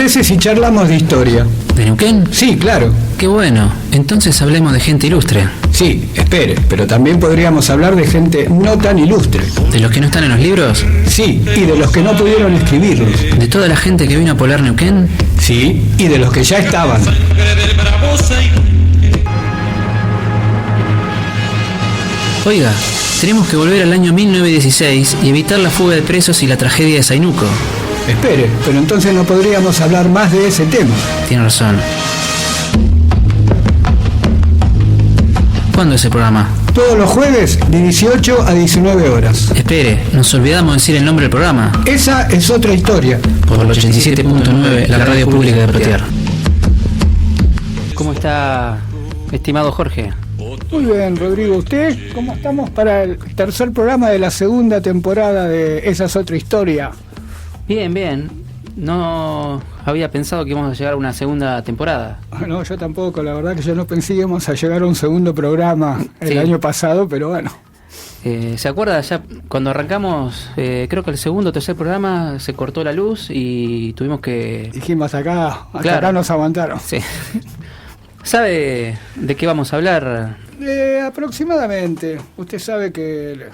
parece si charlamos de historia? ¿De Neuquén? Sí, claro. Qué bueno. Entonces hablemos de gente ilustre. Sí, espere, pero también podríamos hablar de gente no tan ilustre. ¿De los que no están en los libros? Sí, y de los que no pudieron escribirlos. ¿De toda la gente que vino a poblar Neuquén? Sí, y de los que ya estaban. Oiga, tenemos que volver al año 1916 y evitar la fuga de presos y la tragedia de Zainuco. Espere, pero entonces no podríamos hablar más de ese tema. Tiene razón. ¿Cuándo es el programa? Todos los jueves de 18 a 19 horas. Espere, nos olvidamos de decir el nombre del programa. Esa es otra historia. Por el 87.9, la radio pública de Plotier. ¿Cómo está, estimado Jorge? Muy bien, Rodrigo. ¿Usted cómo estamos para el tercer programa de la segunda temporada de Esa es otra historia? Bien, bien. No había pensado que íbamos a llegar a una segunda temporada. No, yo tampoco. La verdad que yo no pensé que íbamos a llegar a un segundo programa el año pasado, pero bueno. ¿Se acuerda? Ya cuando arrancamos, creo que el segundo o tercer programa se cortó la luz y tuvimos que... Dijimos hasta claro, acá nos aguantaron. Sí. ¿Sabe de qué vamos a hablar? Aproximadamente. Usted sabe que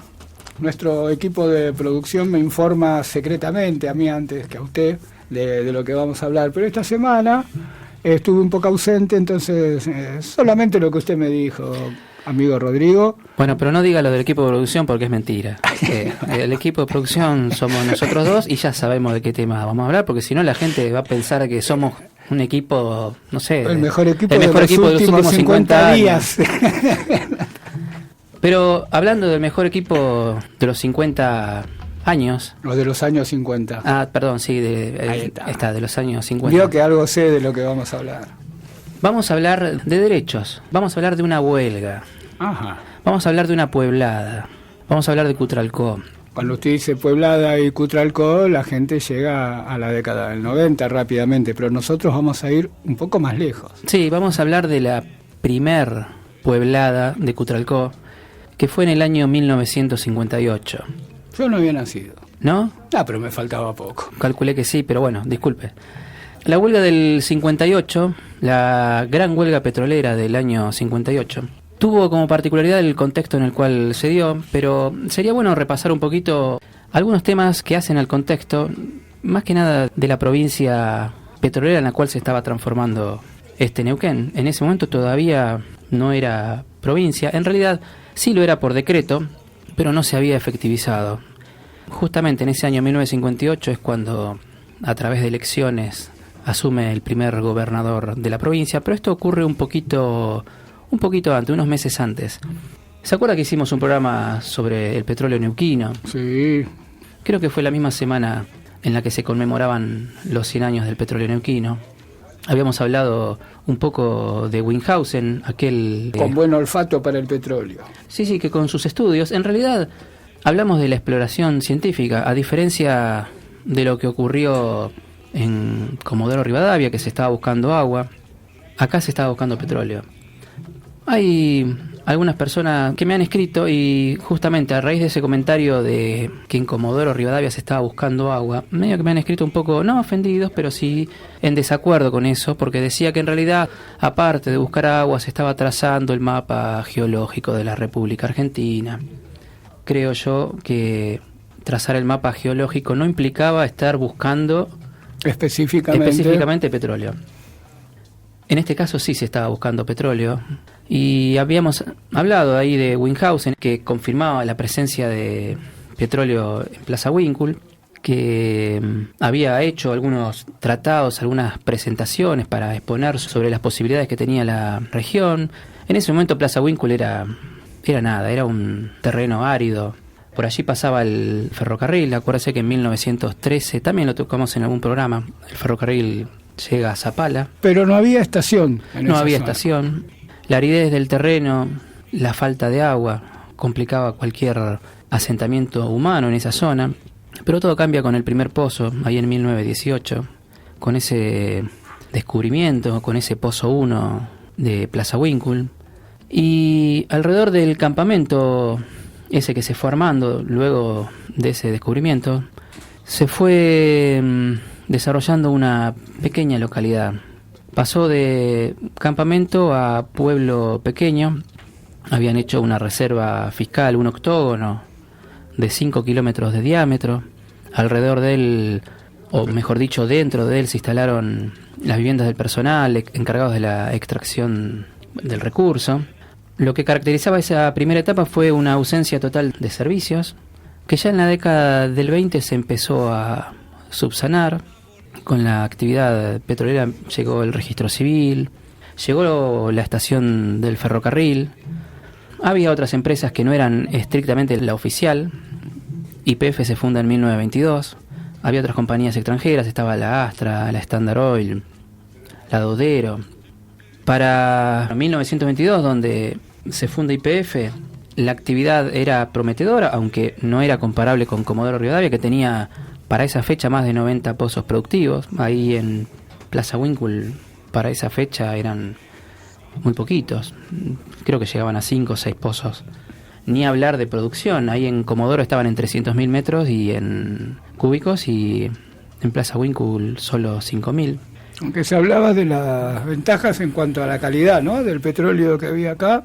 nuestro equipo de producción me informa secretamente, a mí antes que a usted, de lo que vamos a hablar. Pero esta semana estuve un poco ausente, entonces solamente lo que usted me dijo, amigo Rodrigo. Bueno, pero no diga lo del equipo de producción porque es mentira. El equipo de producción somos nosotros dos y ya sabemos de qué tema vamos a hablar, porque si no la gente va a pensar que somos un equipo, no sé... El mejor equipo de los últimos 50 días. Pero hablando del mejor equipo de los 50 años... O de los años 50. Ah, perdón, sí, de los años 50. Vio que algo sé de lo que vamos a hablar. Vamos a hablar de derechos, vamos a hablar de una huelga. Ajá. Vamos a hablar de una pueblada, vamos a hablar de Cutralcó. Cuando usted dice Pueblada y Cutralcó, la gente llega a la década del 90 rápidamente, pero nosotros vamos a ir un poco más lejos. Sí, vamos a hablar de la primer pueblada de Cutralcó, que fue en el año 1958. Yo no había nacido. ¿No? Ah, pero me faltaba poco. Calculé que sí, pero bueno, disculpe. La huelga del 58, la gran huelga petrolera del año 58, tuvo como particularidad el contexto en el cual se dio, pero sería bueno repasar un poquito algunos temas que hacen al contexto, más que nada de la provincia petrolera en la cual se estaba transformando Neuquén. En ese momento todavía no era provincia, en realidad sí lo era por decreto, pero no se había efectivizado. Justamente en ese año 1958 es cuando, a través de elecciones, asume el primer gobernador de la provincia, pero esto ocurre un poquito antes, unos meses antes. ¿Se acuerda que hicimos un programa sobre el petróleo neuquino? Sí. Creo que fue la misma semana en la que se conmemoraban los 100 años del petróleo neuquino. Habíamos hablado un poco de Winhausen, aquel... Con buen olfato para el petróleo. Sí, que con sus estudios, en realidad hablamos de la exploración científica, a diferencia de lo que ocurrió en Comodoro Rivadavia, que se estaba buscando agua, acá se estaba buscando petróleo. Hay algunas personas que me han escrito y justamente a raíz de ese comentario de que en Comodoro Rivadavia se estaba buscando agua, medio que me han escrito un poco, no ofendidos, pero sí en desacuerdo con eso, porque decía que en realidad, aparte de buscar agua, se estaba trazando el mapa geológico de la República Argentina. Creo yo que trazar el mapa geológico no implicaba estar buscando específicamente petróleo. En este caso sí se estaba buscando petróleo y habíamos hablado ahí de Winhausen, que confirmaba la presencia de petróleo en Plaza Winkle, que había hecho algunos tratados, algunas presentaciones para exponer sobre las posibilidades que tenía la región. En ese momento Plaza Winkle era nada, era un terreno árido. Por allí pasaba el ferrocarril, acuérdese que en 1913, también lo tocamos en algún programa, el ferrocarril llega a Zapala. Pero no había estación. No había estación. La aridez del terreno, la falta de agua, complicaba cualquier asentamiento humano en esa zona. Pero todo cambia con el primer pozo, ahí en 1918, con ese descubrimiento, con ese pozo 1 de Plaza Winkle. Y alrededor del campamento, ese que se fue armando luego de ese descubrimiento, se fue desarrollando una pequeña localidad. Pasó de campamento a pueblo pequeño. Habían hecho una reserva fiscal, un octógono de 5 kilómetros de diámetro. Alrededor de él, o mejor dicho, dentro de él se instalaron las viviendas del personal encargados de la extracción del recurso. Lo que caracterizaba esa primera etapa fue una ausencia total de servicios, que ya en la década del 20 se empezó a subsanar. Con la actividad petrolera llegó el registro civil, llegó la estación del ferrocarril. Había otras empresas que no eran estrictamente la oficial. YPF se funda en 1922. Había otras compañías extranjeras, estaba la Astra, la Standard Oil, la Dodero. Para 1922, donde se funda YPF, la actividad era prometedora, aunque no era comparable con Comodoro Rivadavia, que tenía para esa fecha más de 90 pozos productivos. Ahí en Plaza Winkle, para esa fecha eran muy poquitos. Creo que llegaban a 5 o 6 pozos. Ni hablar de producción. Ahí en Comodoro estaban en 300.000 metros y en cúbicos, y en Plaza Winkle solo 5.000. Aunque se hablaba de las ventajas en cuanto a la calidad, ¿no?, del petróleo que había acá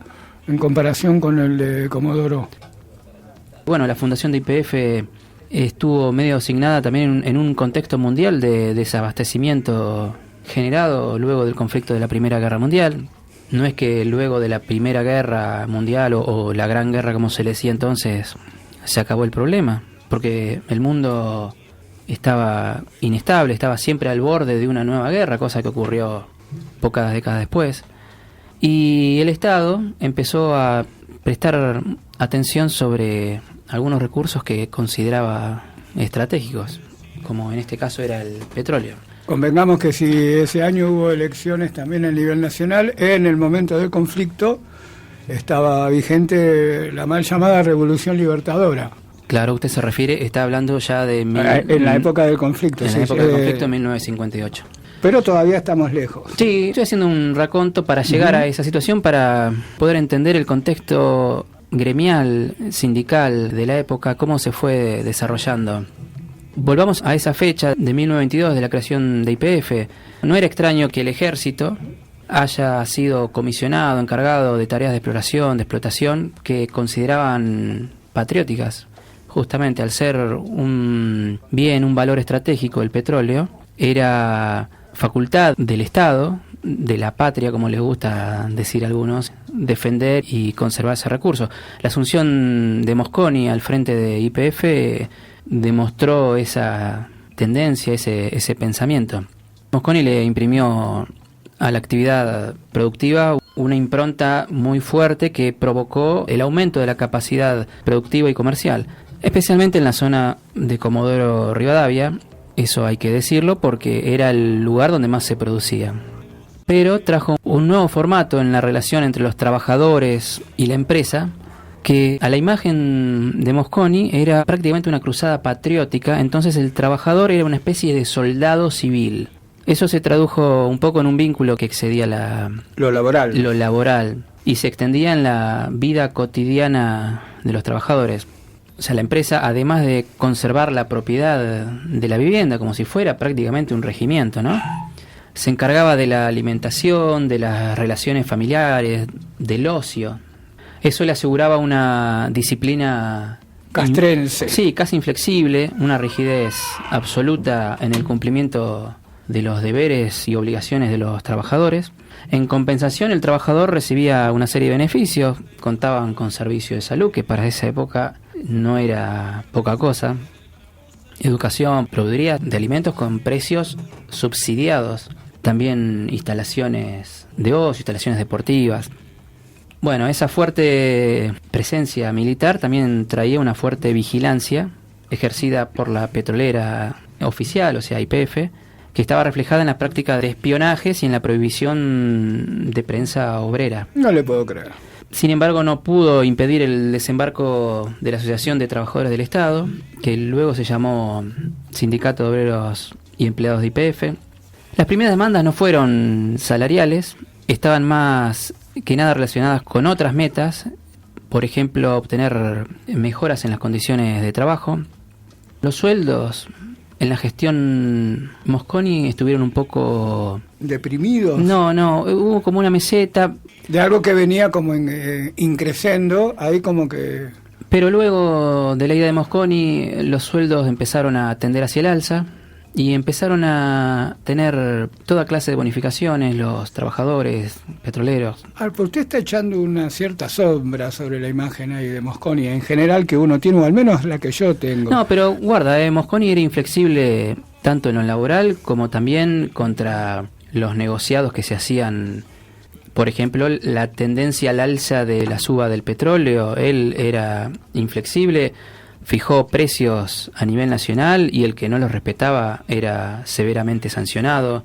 en comparación con el de Comodoro. Bueno, la fundación de YPF estuvo medio asignada también en un contexto mundial de desabastecimiento generado luego del conflicto de la Primera Guerra Mundial. No es que luego de la Primera Guerra Mundial o la Gran Guerra, como se le decía entonces, se acabó el problema, porque el mundo estaba inestable, estaba siempre al borde de una nueva guerra, cosa que ocurrió pocas décadas después. Y el Estado empezó a prestar atención sobre algunos recursos que consideraba estratégicos, como en este caso era el petróleo. Convengamos que si ese año hubo elecciones también a nivel nacional, en el momento del conflicto estaba vigente la mal llamada Revolución Libertadora. Claro, usted se refiere, está hablando ya de... en la época del conflicto. En la época del conflicto, 1958. Pero todavía estamos lejos. Sí, estoy haciendo un raconto para llegar a esa situación, para poder entender el contexto gremial, sindical de la época, cómo se fue desarrollando. Volvamos a esa fecha de 1922 de la creación de YPF. No era extraño que el ejército haya sido comisionado, encargado de tareas de exploración, de explotación, que consideraban patrióticas. Justamente al ser un bien, un valor estratégico el petróleo, era facultad del Estado, de la patria, como les gusta decir a algunos, defender y conservar ese recurso. La asunción de Mosconi al frente de YPF demostró esa tendencia, ese pensamiento. Mosconi le imprimió a la actividad productiva una impronta muy fuerte que provocó el aumento de la capacidad productiva y comercial, especialmente en la zona de Comodoro Rivadavia. Eso hay que decirlo porque era el lugar donde más se producía. Pero trajo un nuevo formato en la relación entre los trabajadores y la empresa, que a la imagen de Mosconi era prácticamente una cruzada patriótica. Entonces el trabajador era una especie de soldado civil. Eso se tradujo un poco en un vínculo que excedía lo laboral y se extendía en la vida cotidiana de los trabajadores. O sea, la empresa, además de conservar la propiedad de la vivienda como si fuera prácticamente un regimiento, ¿no?, se encargaba de la alimentación, de las relaciones familiares, del ocio. Eso le aseguraba una disciplina castrense. Sí, casi inflexible, una rigidez absoluta en el cumplimiento de los deberes y obligaciones de los trabajadores. En compensación, el trabajador recibía una serie de beneficios, contaban con servicio de salud, que para esa época no era poca cosa, educación, proveeduría de alimentos con precios subsidiados, también instalaciones de ocio, instalaciones deportivas. Bueno, esa fuerte presencia militar también traía una fuerte vigilancia ejercida por la petrolera oficial, o sea, YPF, que estaba reflejada en la práctica de espionajes y en la prohibición de prensa obrera. No le puedo creer. Sin embargo, no pudo impedir el desembarco de la Asociación de Trabajadores del Estado, que luego se llamó Sindicato de Obreros y Empleados de YPF. Las primeras demandas no fueron salariales, estaban más que nada relacionadas con otras metas, por ejemplo, obtener mejoras en las condiciones de trabajo. Los sueldos en la gestión Mosconi estuvieron un poco... ¿Deprimidos? No, hubo como una meseta. De algo que venía como increciendo, ahí como que... Pero luego de la ida de Mosconi, los sueldos empezaron a tender hacia el alza y empezaron a tener toda clase de bonificaciones los trabajadores petroleros. Pero usted está echando una cierta sombra sobre la imagen ahí de Mosconi en general que uno tiene, o al menos la que yo tengo. No, pero guarda, Mosconi era inflexible tanto en lo laboral como también contra los negociados que se hacían. Por ejemplo, la tendencia al alza de la suba del petróleo, él era inflexible, fijó precios a nivel nacional y el que no los respetaba era severamente sancionado.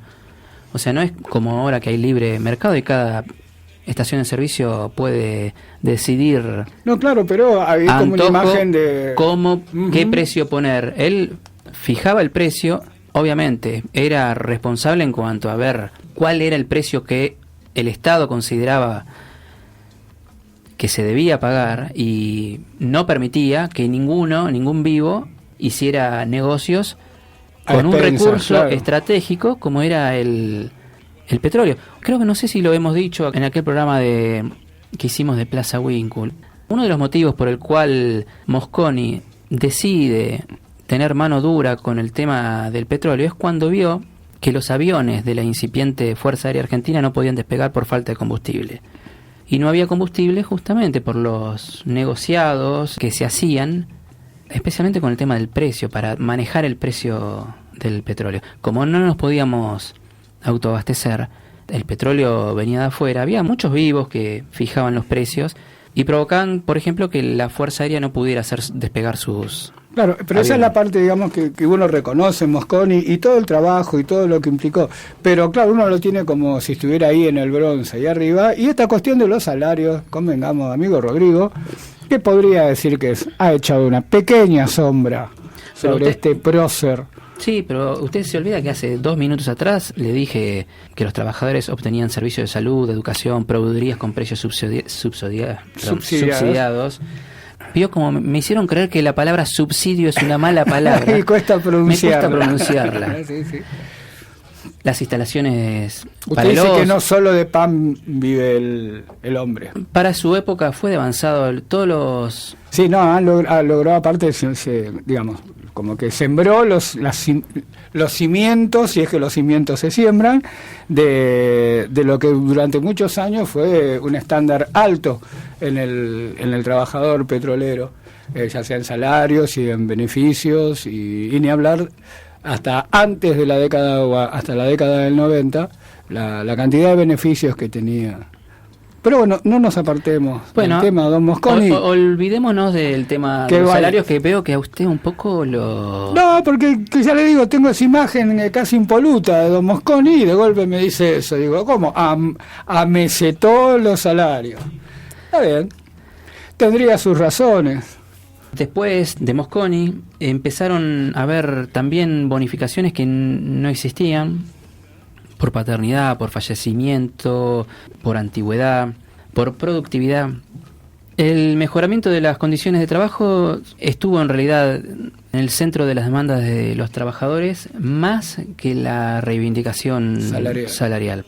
O sea, no es como ahora que hay libre mercado y cada estación de servicio puede decidir. No, claro, pero había como una imagen de cómo, qué precio poner. Él fijaba el precio, obviamente, era responsable en cuanto a ver cuál era el precio que el Estado consideraba que se debía pagar y no permitía que ningún vivo hiciera negocios con un recurso estratégico como era el petróleo. Creo que no sé si lo hemos dicho en aquel programa que hicimos de Plaza Winkle. Uno de los motivos por el cual Mosconi decide tener mano dura con el tema del petróleo es cuando vio que los aviones de la incipiente Fuerza Aérea Argentina no podían despegar por falta de combustible. Y no había combustible justamente por los negociados que se hacían, especialmente con el tema del precio, para manejar el precio del petróleo. Como no nos podíamos autoabastecer, el petróleo venía de afuera, había muchos vivos que fijaban los precios y provocaban, por ejemplo, que la Fuerza Aérea no pudiera hacer despegar sus... Claro, pero esa es la parte, digamos, que uno reconoce en Mosconi y todo el trabajo y todo lo que implicó. Pero claro, uno lo tiene como si estuviera ahí en el bronce, ahí arriba. Y esta cuestión de los salarios, convengamos, amigo Rodrigo, que podría decir que ha echado una pequeña sombra sobre este prócer. Sí, pero usted se olvida que hace 2 minutos atrás le dije que los trabajadores obtenían servicios de salud, de educación, proveedurías con precios subsidiados. Vio como me hicieron creer que la palabra subsidio es una mala palabra. Y cuesta pronunciarla. Me cuesta pronunciarla. Sí. Las instalaciones... Usted dice que no solo de pan vive el hombre. Para su época fue de avanzado. Todos los... Sí, no, han logrado aparte, digamos, como que sembró los cimientos, si es que los cimientos se siembran, de lo que durante muchos años fue un estándar alto en el trabajador petrolero, ya sea en salarios y en beneficios, y ni hablar hasta antes de la década, o hasta la década del 90, la cantidad de beneficios que tenía. Pero bueno, no nos apartemos del tema, don Mosconi. Olvidémonos del tema de los salarios, que veo que a usted un poco lo... No, porque ya le digo, tengo esa imagen casi impoluta de don Mosconi y de golpe me dice eso. Digo, ¿cómo? Amesetó los salarios. Está bien, tendría sus razones. Después de Mosconi empezaron a haber también bonificaciones que no existían, por paternidad, por fallecimiento, por antigüedad, por productividad. El mejoramiento de las condiciones de trabajo estuvo en realidad en el centro de las demandas de los trabajadores, más que la reivindicación salarial.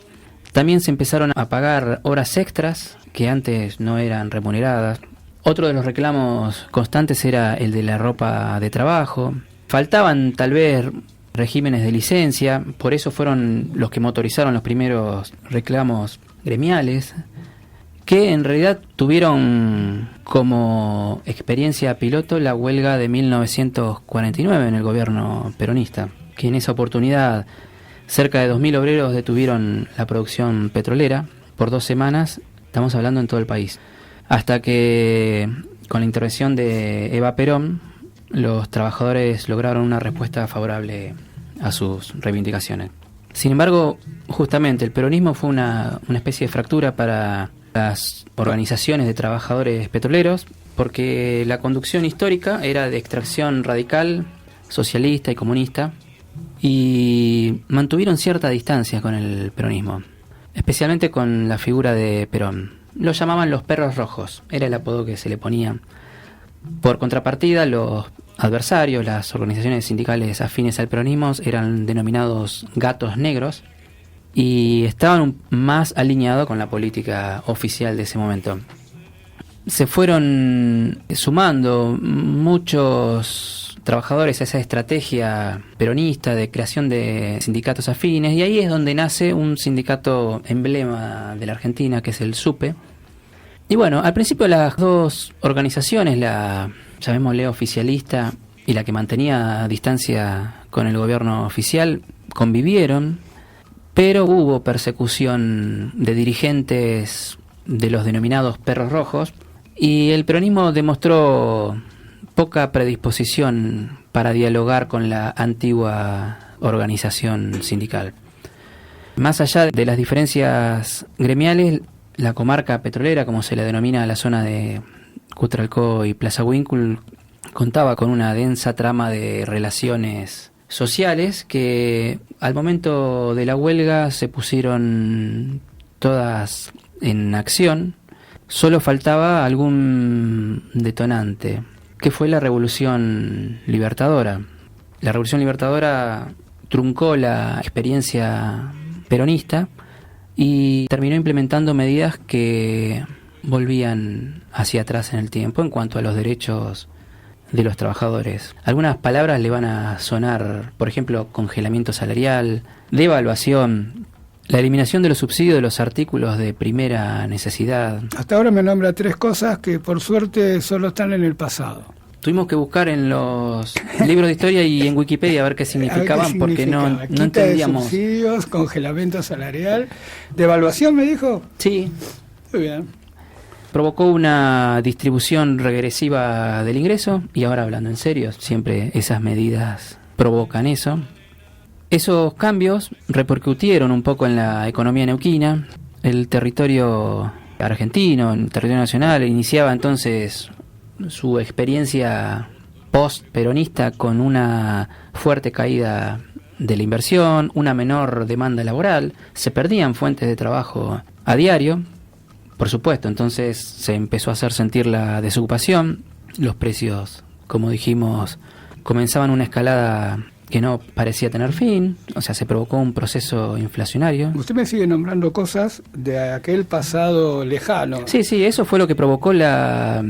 También se empezaron a pagar horas extras que antes no eran remuneradas. Otro de los reclamos constantes era el de la ropa de trabajo. Faltaban tal vez regímenes de licencia, por eso fueron los que motorizaron los primeros reclamos gremiales, que en realidad tuvieron como experiencia piloto la huelga de 1949 en el gobierno peronista, que en esa oportunidad cerca de 2.000 obreros detuvieron la producción petrolera por 2 semanas, estamos hablando en todo el país, hasta que con la intervención de Eva Perón los trabajadores lograron una respuesta favorable a sus reivindicaciones. Sin embargo, justamente el peronismo fue una especie de fractura para las organizaciones de trabajadores petroleros, porque la conducción histórica era de extracción radical, socialista y comunista, y mantuvieron cierta distancia con el peronismo, especialmente con la figura de Perón. Lo llamaban los perros rojos, era el apodo que se le ponía. Por contrapartida, los adversarios, las organizaciones sindicales afines al peronismo, eran denominados gatos negros y estaban más alineados con la política oficial de ese momento. Se fueron sumando muchos trabajadores a esa estrategia peronista de creación de sindicatos afines, y ahí es donde nace un sindicato emblema de la Argentina, que es el SUPE. Y bueno, al principio las dos organizaciones, la llamémosle oficialista y la que mantenía distancia con el gobierno oficial, convivieron, pero hubo persecución de dirigentes de los denominados perros rojos, y el peronismo demostró poca predisposición para dialogar con la antigua organización sindical. Más allá de las diferencias gremiales, la comarca petrolera, como se le denomina a la zona de Cutralcó y Plaza Huíncul, contaba con una densa trama de relaciones sociales que al momento de la huelga se pusieron todas en acción. Solo faltaba algún detonante, que fue la Revolución Libertadora. La Revolución Libertadora truncó la experiencia peronista y terminó implementando medidas que volvían hacia atrás en el tiempo en cuanto a los derechos de los trabajadores. Algunas palabras le van a sonar, por ejemplo, congelamiento salarial, devaluación, la eliminación de los subsidios de los artículos de primera necesidad. Hasta ahora me nombra 3 cosas que por suerte solo están en el pasado. Tuvimos que buscar en los libros de historia y en Wikipedia a ver qué significaban, porque no entendíamos. De subsidios, congelamiento salarial, devaluación, me dijo. Sí. Muy bien. Provocó una distribución regresiva del ingreso, y ahora hablando en serio, siempre esas medidas provocan eso. Esos cambios repercutieron un poco en la economía neuquina. El territorio argentino, el territorio nacional, iniciaba entonces su experiencia post-peronista con una fuerte caída de la inversión, una menor demanda laboral, se perdían fuentes de trabajo a diario, por supuesto. Entonces se empezó a hacer sentir la desocupación, los precios, como dijimos, comenzaban una escalada que no parecía tener fin, o sea, se provocó un proceso inflacionario. Usted me sigue nombrando cosas de aquel pasado lejano. Sí, eso fue lo que provocó la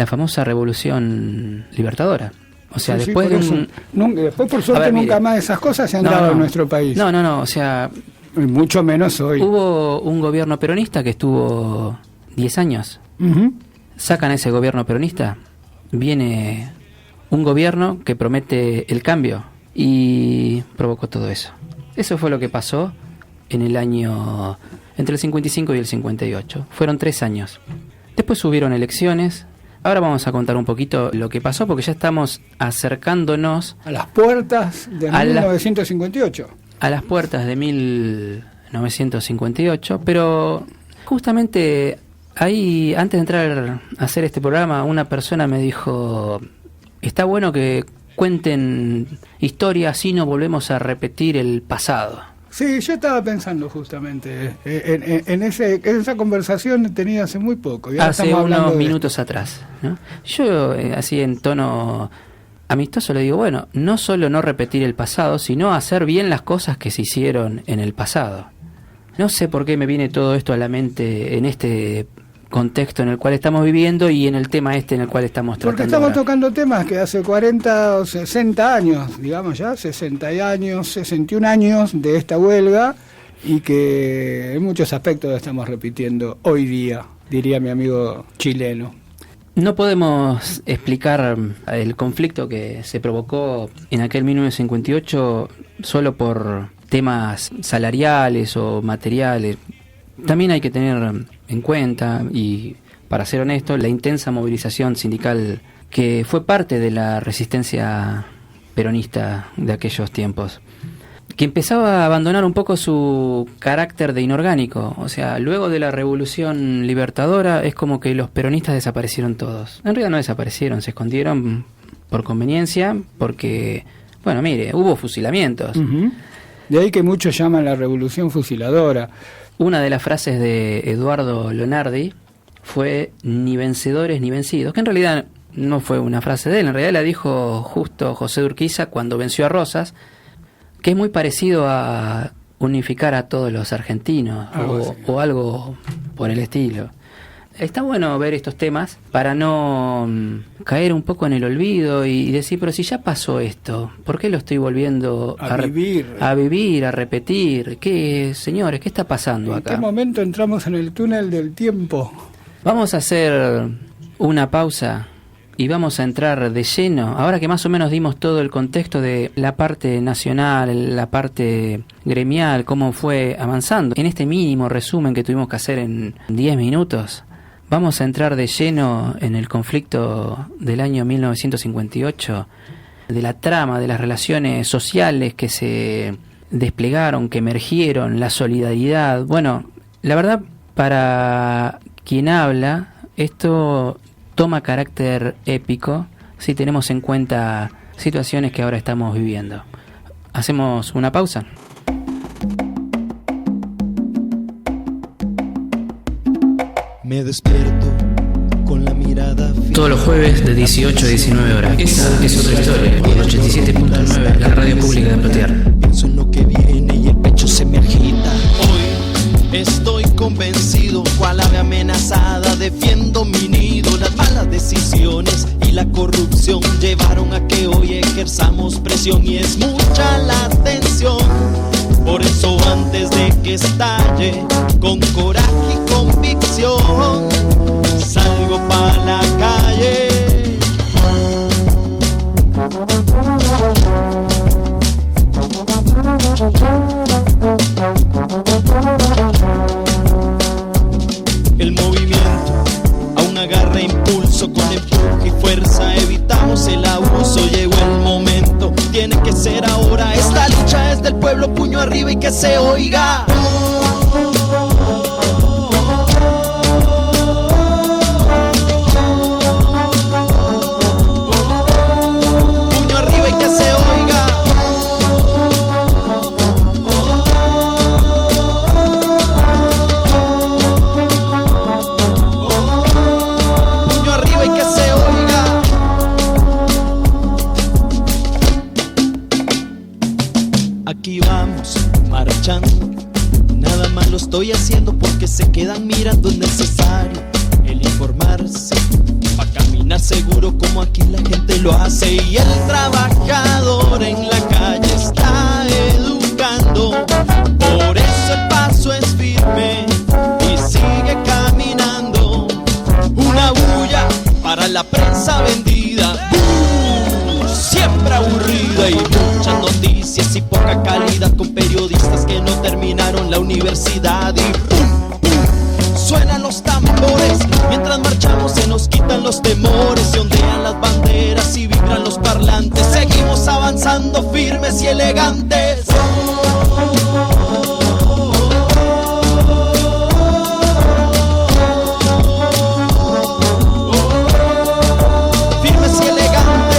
famosa Revolución Libertadora. O sea, sí, después sí, después por suerte nunca más esas cosas se han dado en nuestro país. No, o sea, y mucho menos hoy. Hubo un gobierno peronista que estuvo 10 años. Uh-huh. Sacan ese gobierno peronista, viene un gobierno que promete el cambio y provocó todo eso. Eso fue lo que pasó en el año entre el 55 y el 58. Fueron 3 años. Después hubieron elecciones. Ahora vamos a contar un poquito lo que pasó, porque ya estamos acercándonos a las puertas de 1958. A las puertas de 1958, pero justamente ahí, antes de entrar a hacer este programa, una persona me dijo: está bueno que cuenten historias, así no volvemos a repetir el pasado. Sí, yo estaba pensando justamente en esa conversación tenida hace muy poco. Y hace unos minutos atrás, ¿no? Yo, así en tono amistoso, le digo, bueno, no solo no repetir el pasado, sino hacer bien las cosas que se hicieron en el pasado. No sé por qué me viene todo esto a la mente en este contexto en el cual estamos viviendo y en el tema en el cual estamos tratando. Porque estamos tocando temas que hace 40 o 60 años, digamos ya, 60 años, 61 años de esta huelga, y que en muchos aspectos estamos repitiendo hoy día, diría mi amigo chileno. No podemos explicar el conflicto que se provocó en aquel 1958 solo por temas salariales o materiales. También hay que tener en cuenta, y para ser honesto, la intensa movilización sindical que fue parte de la resistencia peronista de aquellos tiempos, que empezaba a abandonar un poco su carácter de inorgánico. O sea, luego de la Revolución Libertadora es como que los peronistas desaparecieron todos. En realidad no desaparecieron, se escondieron por conveniencia, porque, bueno, mire, hubo fusilamientos. Uh-huh. De ahí que muchos llaman la Revolución Fusiladora. Una de las frases de Eduardo Lonardi fue: ni vencedores ni vencidos, que en realidad no fue una frase de él, en realidad la dijo justo José de Urquiza cuando venció a Rosas, que es muy parecido a unificar a todos los argentinos o algo por el estilo. Está bueno ver estos temas para no caer un poco en el olvido y decir, pero si ya pasó esto, ¿por qué lo estoy volviendo a vivir, a repetir? Señores, ¿qué está pasando acá? ¿En qué momento entramos en el túnel del tiempo? Vamos a hacer una pausa y vamos a entrar de lleno, ahora que más o menos dimos todo el contexto de la parte nacional, la parte gremial, cómo fue avanzando. En este mínimo resumen que tuvimos que hacer en 10 minutos, vamos a entrar de lleno en el conflicto del año 1958, de la trama, de las relaciones sociales que se desplegaron, que emergieron, la solidaridad. Bueno, la verdad, para quien habla, esto toma carácter épico si tenemos en cuenta situaciones que ahora estamos viviendo. ¿Hacemos una pausa? Me despierto con la mirada fija. Todos los jueves de 18 a 19 horas. Esa es otra historia. Por 87.9, la radio pública de Plotear. Pienso en lo que viene y el pecho se me agita. Hoy estoy convencido, cual ave amenazada, defiendo mi nido. Las malas decisiones y la corrupción llevaron a que hoy ejerzamos presión y es mucha la tensión. Por eso antes de que estalle, con coraje y convicción, salgo pa' la calle. El movimiento aún agarra impulso, con empuje y fuerza evitamos el abuso. Llegó el momento, tiene que ser ahora. Esta lucha es del pueblo, puño arriba y que se oiga. Puño arriba y que se oiga. Puño arriba y que se oiga. Aquí vamos, marchando. Nada más lo estoy haciendo porque se quedan mirando. Es necesario el informarse para caminar seguro como aquí la gente lo hace. Y el trabajador en la calle está educando. Por eso el paso es firme y sigue caminando. Una bulla para la prensa vendida, siempre aburrida, y muchas noticias y poca calidad, con periodistas que no terminaron la universidad. Y ¡pum! ¡Pum! Suenan los tambores, mientras marchamos se nos quitan los temores, se ondean las banderas y vibran los parlantes. Seguimos avanzando firmes y elegantes. Firmes y elegantes.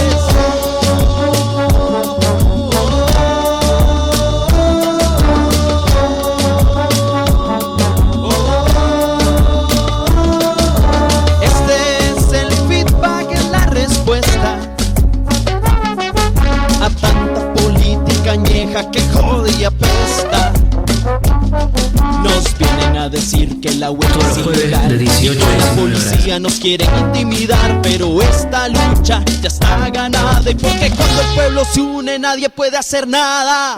Este es el feedback, es la respuesta a tanta política añeja que jode y apesta. Nos vienen a decir que la huelga es ilegal, de 18 a la 19 policía horas. nos quiere intimidar, pero esta lucha ya está ganada. Y porque cuando el pueblo se une nadie puede hacer nada.